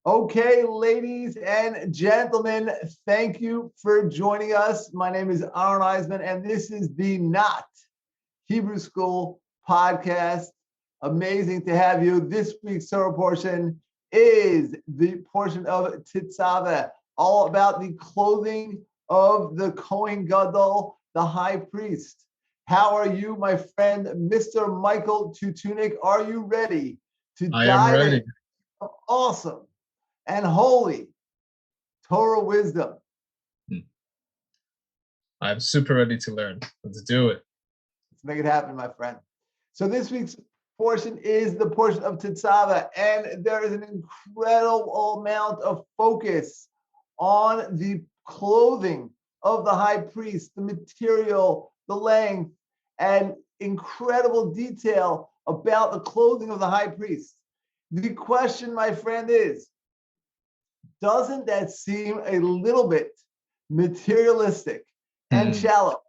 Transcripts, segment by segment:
Okay, ladies and gentlemen, thank you for joining us. My name is Aaron Eisman, and this is the Not Hebrew School podcast. Amazing to have you. This week's Torah portion is the portion of Tetzaveh, all about the clothing of the Kohen Gadol, the high priest. How are you, my friend, Mr. Michael Tutunik? Are you ready to I am dive in? ready. Awesome and holy Torah wisdom. I'm super ready to learn. Let's do it. Let's make it happen, my friend. So this week's portion is the portion of Tetzaveh, and there is an incredible amount of focus on the clothing of the high priest, the material, the length, and incredible detail about the clothing of the high priest. The question, my friend, is, doesn't that seem a little bit materialistic and shallow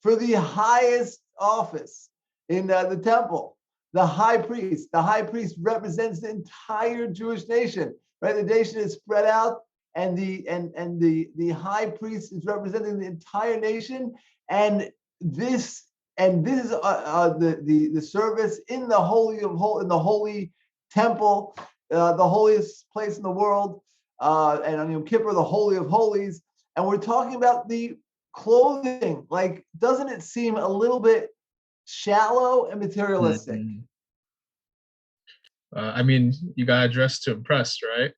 for the highest office in the temple, the high priest? The high priest represents the entire Jewish nation, right? The nation is spread out, and the high priest is representing the entire nation. And this is the service in the holy temple, the holiest place in the world. And on Yom Kippur, the Holy of Holies. And we're talking about the clothing. Like, doesn't it seem a little bit shallow and materialistic? I mean, you got dressed to impress, right?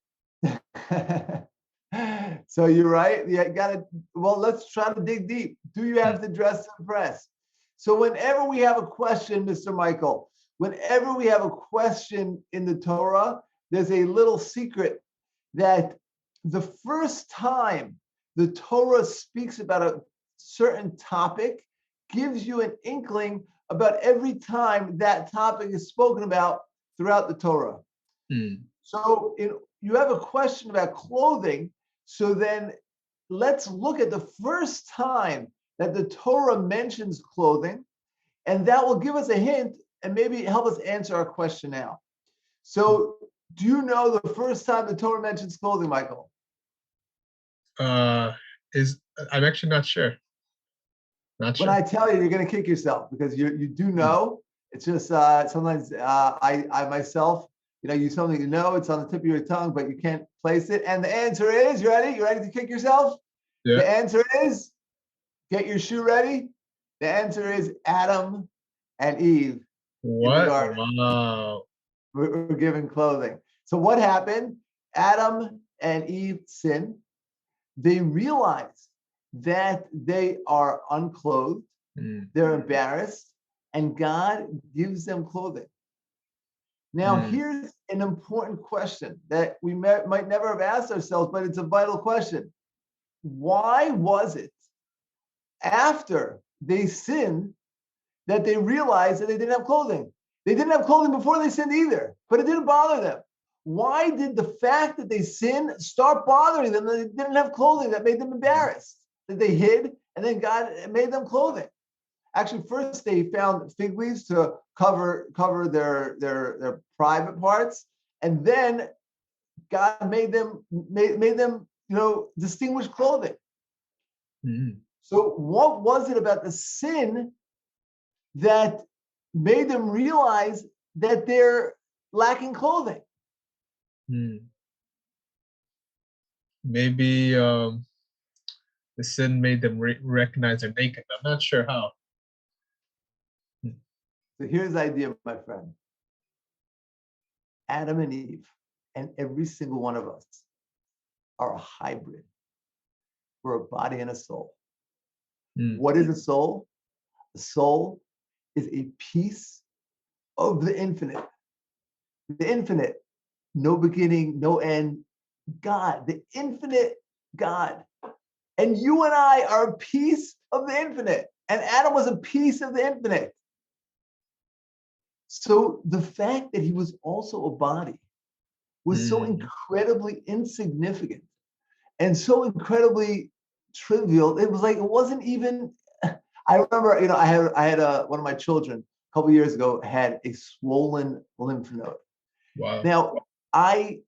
So you're right. You gotta, well, let's try to dig deep. Do you have to dress to impress? So whenever we have a question, Mr. Michael, whenever we have a question in the Torah, there's a little secret that the first time the Torah speaks about a certain topic gives you an inkling about every time that topic is spoken about throughout the Torah. So you have a question about clothing, so then let's look at the first time that the Torah mentions clothing, and that will give us a hint and maybe help us answer our question now. So do you know the first time the Torah mentions clothing, Michael? I'm actually not sure. When I tell you, you're going to kick yourself because you do know. It's just sometimes I myself, you something you know, it's on the tip of your tongue, but you can't place it. And the answer is, you ready? You ready to kick yourself? Yeah. The answer is, get your shoe ready. The answer is Adam and Eve in the garden. Wow. We're given clothing. So what happened? Adam and Eve sinned. They realize that they are unclothed, they're embarrassed, and God gives them clothing. Now, here's an important question that we might never have asked ourselves, but it's a vital question. Why was it after they sinned that they realized that they didn't have clothing? They didn't have clothing before they sinned either, but it didn't bother them. Why did the fact that they sinned start bothering them? That they didn't have clothing that made them embarrassed, that they hid, and then God made them clothing. Actually, first they found fig leaves to cover their private parts, and then God made them distinguished clothing. So what was it about the sin that made them realize that they're lacking clothing? Maybe the sin made them recognize they're naked. I'm not sure how. So here's the idea, my friend. Adam and Eve, and every single one of us, are a hybrid. We're a body and a soul. What is a soul? A soul is a piece of the infinite. The infinite, no beginning, no end, God, the infinite God. And you and I are a piece of the infinite. And Adam was a piece of the infinite. So the fact that he was also a body was so incredibly insignificant and so incredibly trivial. It was like, it wasn't even, I remember, I had one of my children a couple of years ago had a swollen lymph node. Wow. Now, I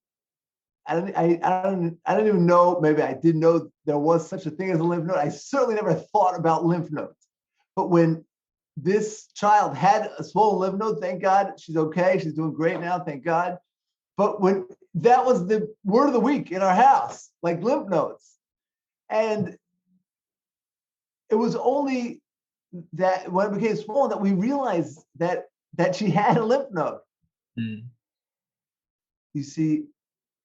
don't even know. Maybe I didn't know there was such a thing as a lymph node. I certainly never thought about lymph nodes. But when this child had a swollen lymph node, thank God she's okay. She's doing great now, thank God. But when that was the word of the week in our house, like lymph nodes, and it was only that when it became swollen that we realized that she had a lymph node. Mm. You see,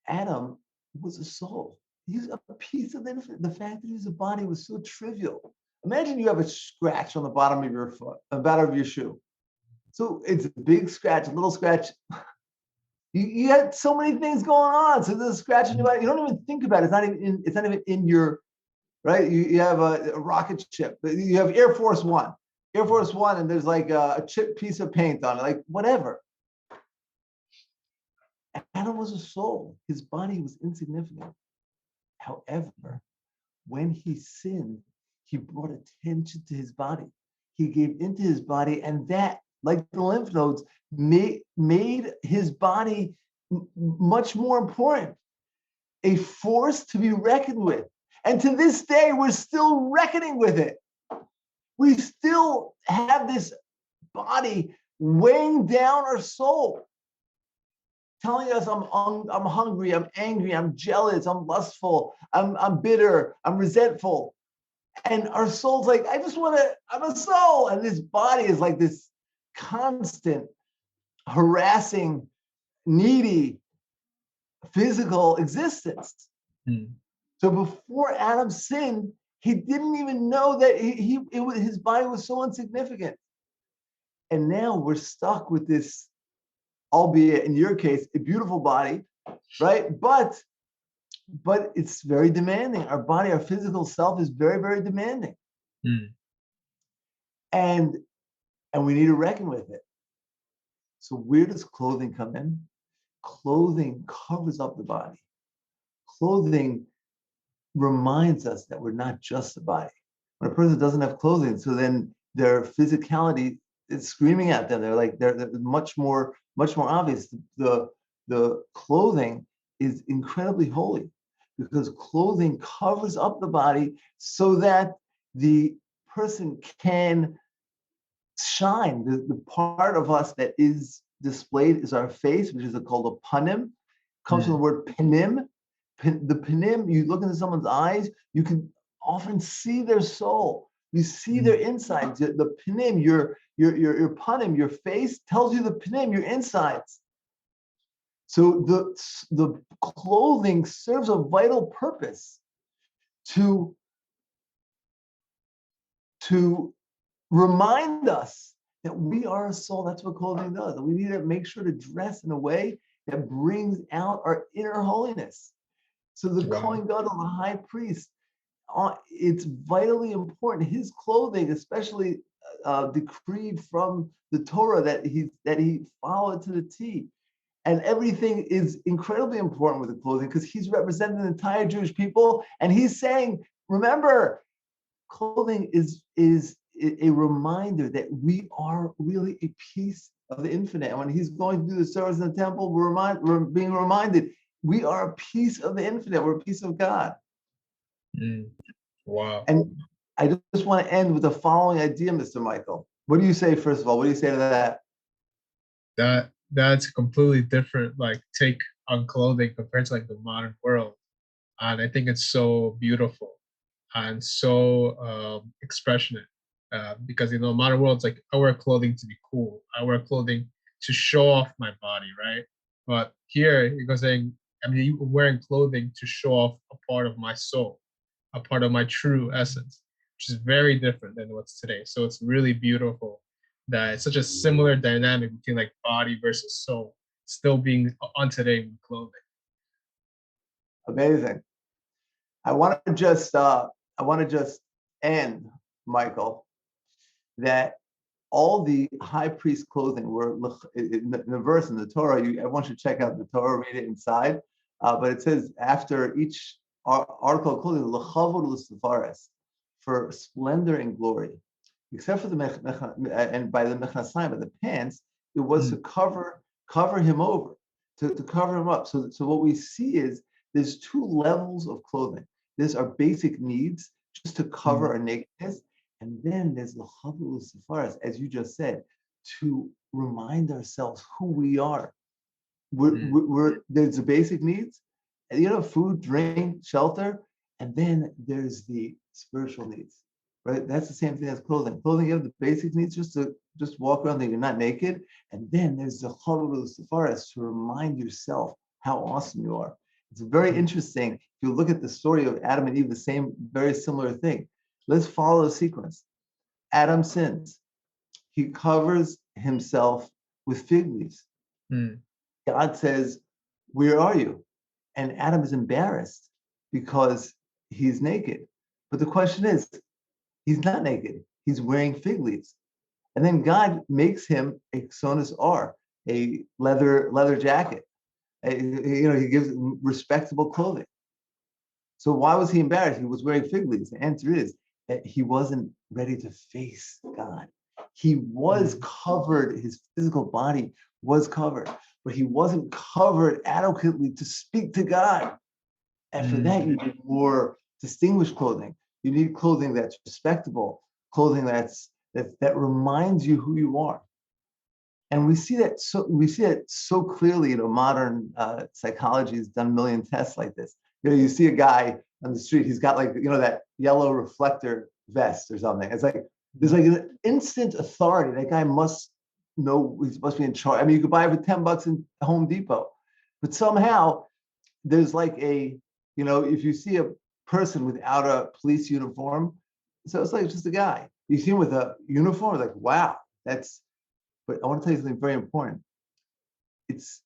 Adam was a soul. He's a piece of the infinite. The fact that he was a body was so trivial. Imagine you have a scratch on the bottom of your foot, the bottom of your shoe. So it's a big scratch, a little scratch. You had so many things going on. So there's a scratch in your body. You don't even think about it. It's not even in your, right? You have a rocket ship. You have Air Force One, and there's like a chip piece of paint on it, like whatever. Adam was a soul. His body was insignificant. However, when he sinned, he brought attention to his body. He gave into his body, and that, like the lymph nodes, made his body much more important, a force to be reckoned with. And to this day, we're still reckoning with it. We still have this body weighing down our soul, telling us I'm hungry, I'm angry, I'm jealous, I'm lustful, I'm bitter, I'm resentful. And our soul's like, I'm a soul. And this body is like this constant, harassing, needy, physical existence. Mm. So before Adam sinned, he didn't even know that his body was so insignificant. And now we're stuck with this, albeit in your case, a beautiful body, right? But it's very demanding. Our body, our physical self is very, very demanding. Mm. And we need to reckon with it. So where does clothing come in? Clothing covers up the body. Clothing reminds us that we're not just a body. When a person doesn't have clothing, so then their physicality is screaming at them. They're much more obvious. The clothing is incredibly holy because clothing covers up the body so that the person can shine. The part of us that is displayed is our face, which is called a panim. Comes from the word panim. The panim, you look into someone's eyes, you can often see their soul. You see their insides. The panim, your panim, your face tells you the panim, your insides. So the clothing serves a vital purpose to remind us that we are a soul. That's what clothing does. And we need to make sure to dress in a way that brings out our inner holiness. So the Kohen Gadol, the high priest, it's vitally important. His clothing, especially decreed from the Torah, that he followed to the T. And everything is incredibly important with the clothing because he's representing the entire Jewish people. And he's saying, remember, clothing is a reminder that we are really a piece of the infinite. And when he's going through the service in the temple, we're being reminded we are a piece of the infinite. We're a piece of God. Mm. Wow. And I just want to end with the following idea, Mr. Michael. What do you say, first of all? What do you say to that? That's a completely different take on clothing compared to the modern world. And I think it's so beautiful and so expressionate. Because modern world's I wear clothing to be cool. I wear clothing to show off my body, right? But here you're saying, I'm wearing clothing to show off a part of my soul, a part of my true essence, which is very different than what's today. So it's really beautiful that it's such a similar dynamic between body versus soul still being on today with clothing. Amazing. I want to just end, Michael, that all the high priest clothing were in the verse in the Torah. Everyone should check out the Torah, read it inside. But it says after each article of clothing, l'chavod l'sefares, for splendor and glory, except for and by the mechnasayim, by the pants, it was to cover him over, to cover him up. So what we see is there's two levels of clothing. There's our basic needs just to cover our nakedness. And then there's the Chavru Sefaris, as you just said, to remind ourselves who we are. There's the basic needs, food, drink, shelter, and then there's the spiritual needs, right? That's the same thing as clothing. Clothing, you have the basic needs just to walk around that you're not naked, and then there's the Chavru Sefaris to remind yourself how awesome you are. It's very interesting. If you look at the story of Adam and Eve, the same, very similar thing. Let's follow the sequence. Adam sins. He covers himself with fig leaves. God says, "Where are you?" And Adam is embarrassed because he's naked. But the question is, he's not naked. He's wearing fig leaves. And then God makes him a Xonis R, a leather jacket. He gives him respectable clothing. So why was he embarrassed? He was wearing fig leaves. The answer is that he wasn't ready to face God. He was covered, his physical body was covered, but he wasn't covered adequately to speak to God. And for that, you need more distinguished clothing. You need clothing that's respectable, clothing that reminds you who you are. And we see that so clearly. Modern psychology has done a million tests like this. You see a guy on the street, he's got that yellow reflector vest or something. It's like there's an instant authority. That guy must know, he must be in charge. I mean, you could buy it for $10 in Home Depot, but somehow there's if you see a person without a police uniform, so it's like just a guy. You see him with a uniform, like, wow, that's. But I want to tell you something very important. It's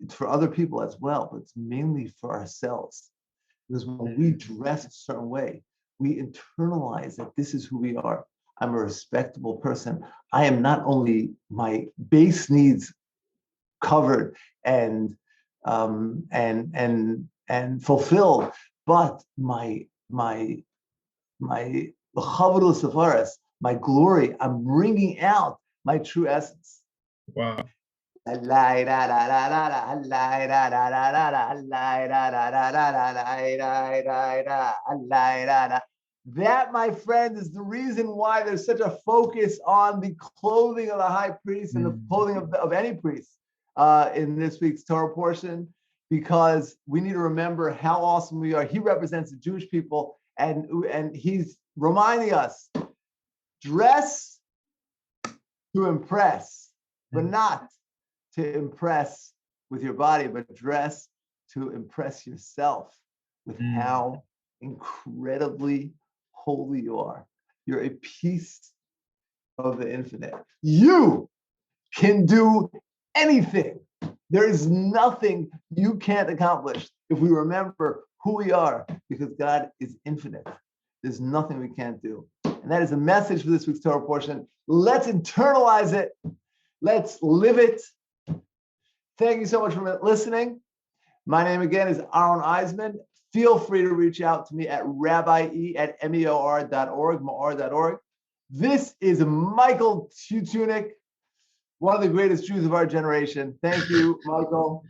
for other people as well, but it's mainly for ourselves. Because when we dress a certain way, we internalize that this is who we are. I'm a respectable person. I am not only my base needs covered and fulfilled, but my Chavru Sefaris, my glory, I'm bringing out my true essence. Wow. That, my friend, is the reason why there's such a focus on the clothing of the high priest and the clothing of any priest in this week's Torah portion, because we need to remember how awesome we are. He represents the Jewish people, and he's reminding us, dress to impress, but not to impress with your body, but dress to impress yourself with how incredibly holy you are. You're a piece of the infinite. You can do anything. There is nothing you can't accomplish if we remember who we are, because God is infinite. There's nothing we can't do. And that is a message for this week's Torah portion. Let's internalize it. Let's live it. Thank you so much for listening. My name again is Aaron Eisman. Feel free to reach out to me at rabbii@meor.org. This is Michael Tutunik, one of the greatest Jews of our generation. Thank you, Michael.